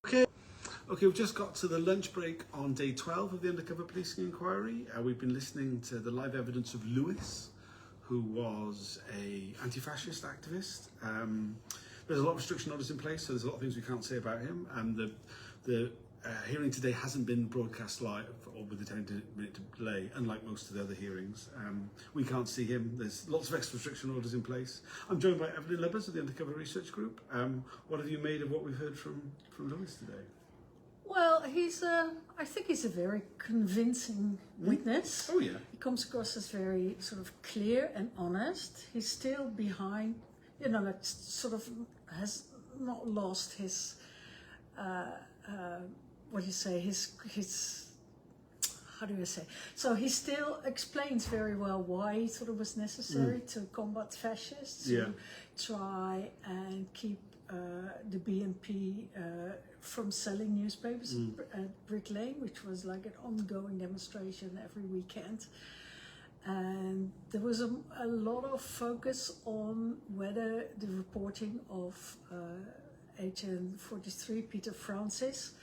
Okay, we've just got to the lunch break on day 12 of the Undercover Policing Inquiry. We've been listening to the live evidence of Lewis, who was a anti-fascist activist. There's a lot of restriction orders in place, so there's a lot of things we can't say about him. And the hearing today hasn't been broadcast live or with a 10-minute delay, unlike most of the other hearings. We can't see him. There's lots of extra restriction orders in place. I'm joined by Eveline Lubbers of the Undercover Research Group. What have you made of what we've heard from Lewis today? Well, I think he's a very convincing witness. Oh, yeah. He comes across as very sort of clear and honest. He's still behind, like sort of has not lost his, what do you say, his, how do I say? So he still explains very well why he thought it was necessary to combat fascists, to try and keep the BNP from selling newspapers at Brick Lane, which was like an ongoing demonstration every weekend. And there was a lot of focus on whether the reporting of HN43 Peter Francis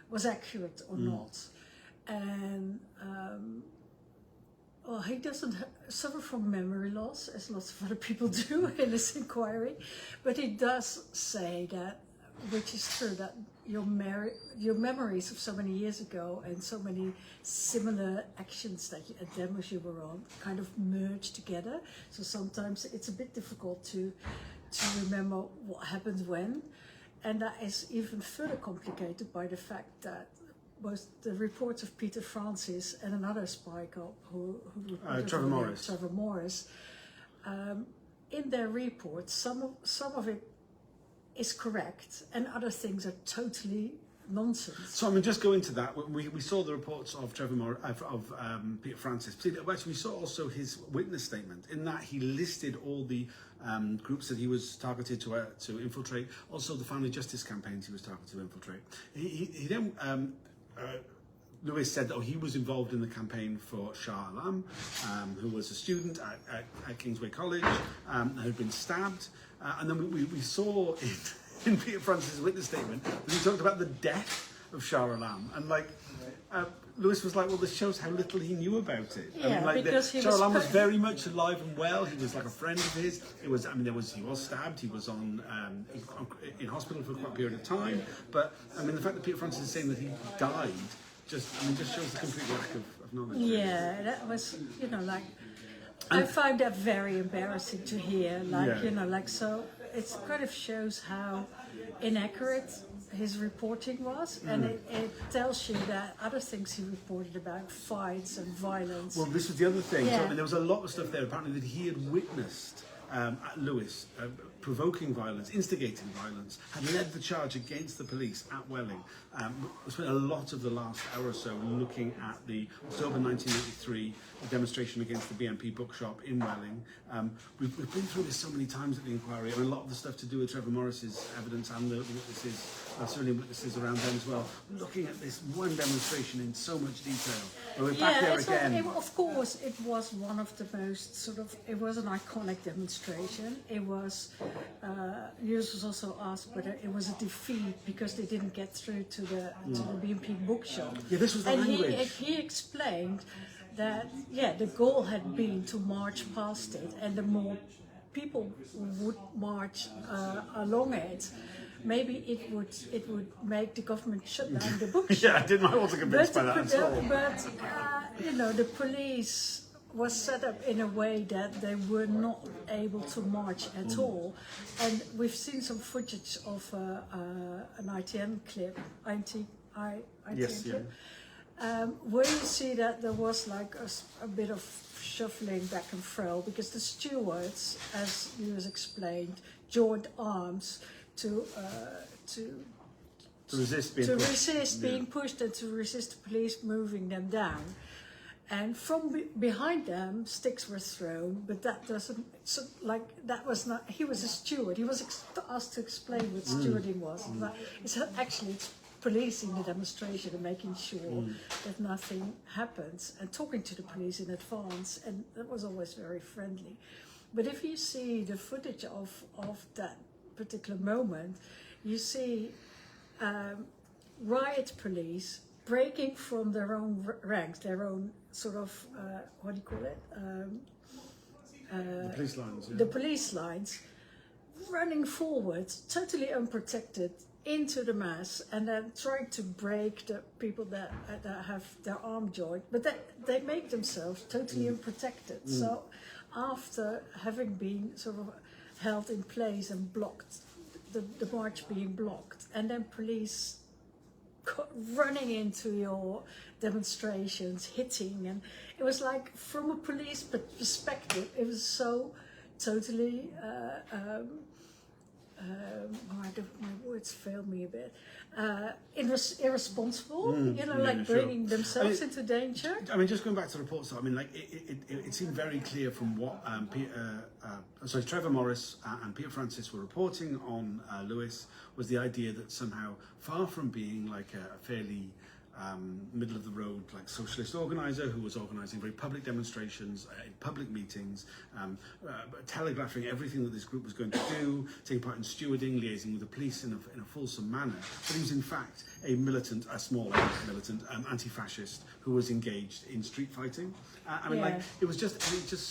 was accurate or not. And well, he doesn't suffer from memory loss, as lots of other people do in this inquiry, but he does say that, which is true, that your memories of so many years ago and so many similar actions that at demos you were on kind of merge together. So sometimes it's a bit difficult to remember what happened when, and that is even further complicated by the fact that both the reports of Peter Francis and another spy cop who Trevor Morris, in their reports, some of it is correct and other things are totally nonsense. So I mean, just go into that. We saw the reports of Peter Francis. Actually, we saw also his witness statement. In that, he listed all the groups that he was targeted to infiltrate. Also, the family justice campaigns he was targeted to infiltrate. He then. Lewis said that he was involved in the campaign for Shah Alam, who was a student at Kingsway College, had been stabbed. And then we saw in Peter Francis' witness statement that he talked about the death of Shah Alam. And Lewis was like, well, this shows how little he knew about it. Yeah, because Shah Alam was very much alive and well. He was like a friend of his. He was stabbed. He was in hospital for quite a period of time. But I mean, the fact that Peter Francis is saying that he died just shows the complete lack of knowledge. Yeah, that was, I find that very embarrassing to hear. So it kind of shows how inaccurate his reporting was, and it tells you that other things he reported about, fights and violence. Well, this was the other thing. Yeah. So, I mean, there was a lot of stuff there apparently that he had witnessed Lewis provoking violence, instigating violence, had led the charge against the police at Welling. We spent a lot of the last hour or so looking at the October 1983 demonstration against the BNP bookshop in Welling. We've been through this so many times at the inquiry. I mean, a lot of the stuff to do with Trevor Morris's evidence and the witnesses, certainly witnesses around them as well, looking at this one demonstration in so much detail. And we're back there again. Of course, it was one of the most it was an iconic demonstration. It was, Lewis was also asked whether it was a defeat because they didn't get through to the BNP bookshop. Yeah, this was the language. And he explained that, the goal had been to march past it, and the more people would march along it, maybe it would make the government shut down the bookshop. I wasn't convinced by that at all. But the police was set up in a way that they were not able to march at all. And we've seen some footage of an ITN clip, ITN clip, where you see that there was like a bit of shuffling back and fro because the stewards, as you was explained, joined arms to resist being pushed and to resist the police moving them down. And from behind them, sticks were thrown, but that doesn't, that was not, he was a steward. He was asked to explain what stewarding was. It's policing the demonstration and making sure that nothing happens and talking to the police in advance, and that was always very friendly. But if you see the footage of that particular moment, you see riot police breaking from their own ranks, their own sort of, what do you call it? The police lines. Yeah. The police lines, running forward, totally unprotected, into the mass, and then trying to break the people that have their arm joined, but they make themselves totally unprotected. So after having been sort of held in place and blocked, the march being blocked, and then police running into your demonstrations, hitting, and it was like, from a police perspective, it was so totally my words fail me a bit. It was irresponsible, bringing themselves into danger. I mean, just going back to the reports, I mean, like it seemed very clear from what Trevor Morris and Peter Francis were reporting on Lewis, was the idea that somehow, far from being like a fairly middle of the road, like socialist organizer who was organizing very public demonstrations, in public meetings, telegraphing everything that this group was going to do, taking part in stewarding, liaising with the police in a fulsome manner. But he was in fact a small militant anti-fascist who was engaged in street fighting. It was just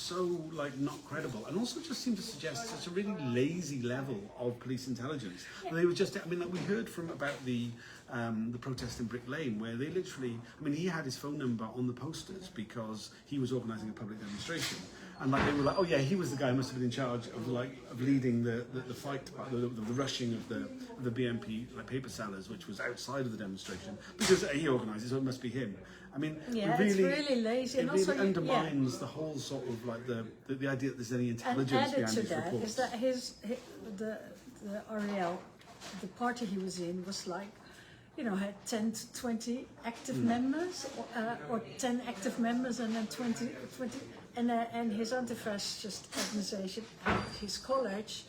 so like not credible, and also just seemed to suggest such a really lazy level of police intelligence. And they were just, we heard about the protest in Brick Lane, where they literally, he had his phone number on the posters because he was organising a public demonstration, and like they were like, oh yeah, he was the guy who must have been in charge of leading the fight, the rushing of the BNP paper sellers, which was outside of the demonstration, because he organised it, so it must be him. It's really lazy, and also undermines the whole sort of like the idea that there's any intelligence behind these reports. Is that the REL, the party he was in, was like, had 10 to 20 active members, or 10 active members, and then 20 and his anti-fascist organization at his college,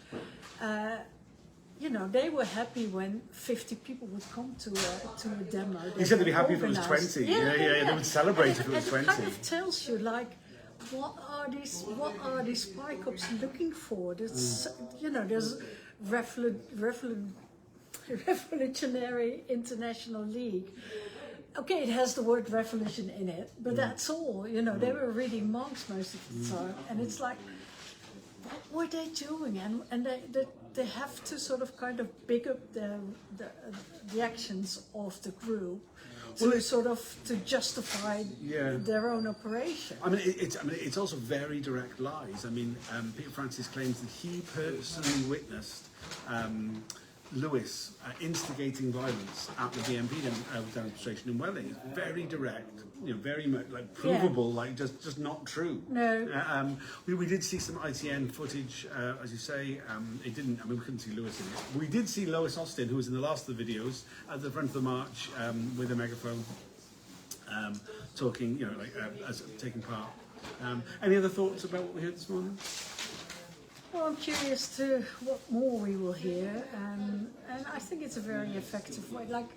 they were happy when 50 people would come to a demo. He said they'd be happy if it was 20. Yeah. They would celebrate if it was 20. It kind of tells you, like, what are these Spycops looking for? There's Revolutionary International League. Okay, it has the word revolution in it, but that's all. They were reading Marx most of the time, and it's like, what were they doing? And they have to sort of kind of big up the actions of the group to justify their own operation. It's also very direct lies. Peter Francis claims that he personally witnessed Lewis instigating violence at the BNP demonstration in Welling. It's very direct, very much like provable, like just not true. No. We did see some ITN footage, as you say. It didn't. We couldn't see Lewis in it. We did see Lois Austin, who was in the last of the videos, at the front of the march with a megaphone, talking, as taking part. Any other thoughts about what we heard this morning? Well, I'm curious to what more we will hear, and I think it's a very effective way. Like,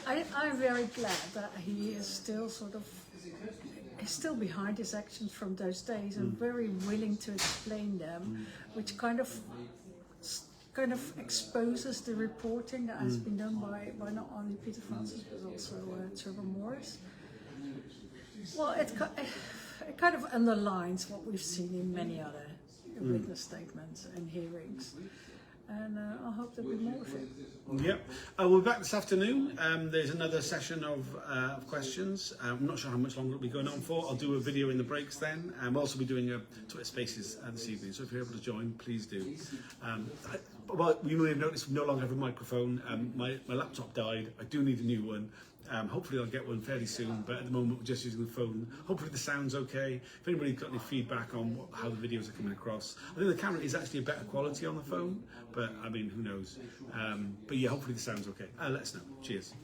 I'm very glad that he is still still behind his actions from those days and very willing to explain them, which kind of exposes the reporting that has been done by not only Peter Francis but also Trevor Morris. Well, it kind of underlines what we've seen in many other witness statements and hearings, and I hope there'll be more of it. Yep. We'll be back this afternoon. There's another session of questions. I'm not sure how much longer it'll be going on for. I'll do a video in the breaks then. We'll also be doing a Twitter Spaces this evening, so if you're able to join, please do. Well, you may have noticed we no longer have a microphone. My laptop died. I do need a new one. Hopefully I'll get one fairly soon, but at the moment we're just using the phone. Hopefully the sound's okay. If anybody's got any feedback on how the videos are coming across. I think the camera is actually a better quality on the phone, but who knows. But yeah, hopefully the sound's okay. Let us know. Cheers.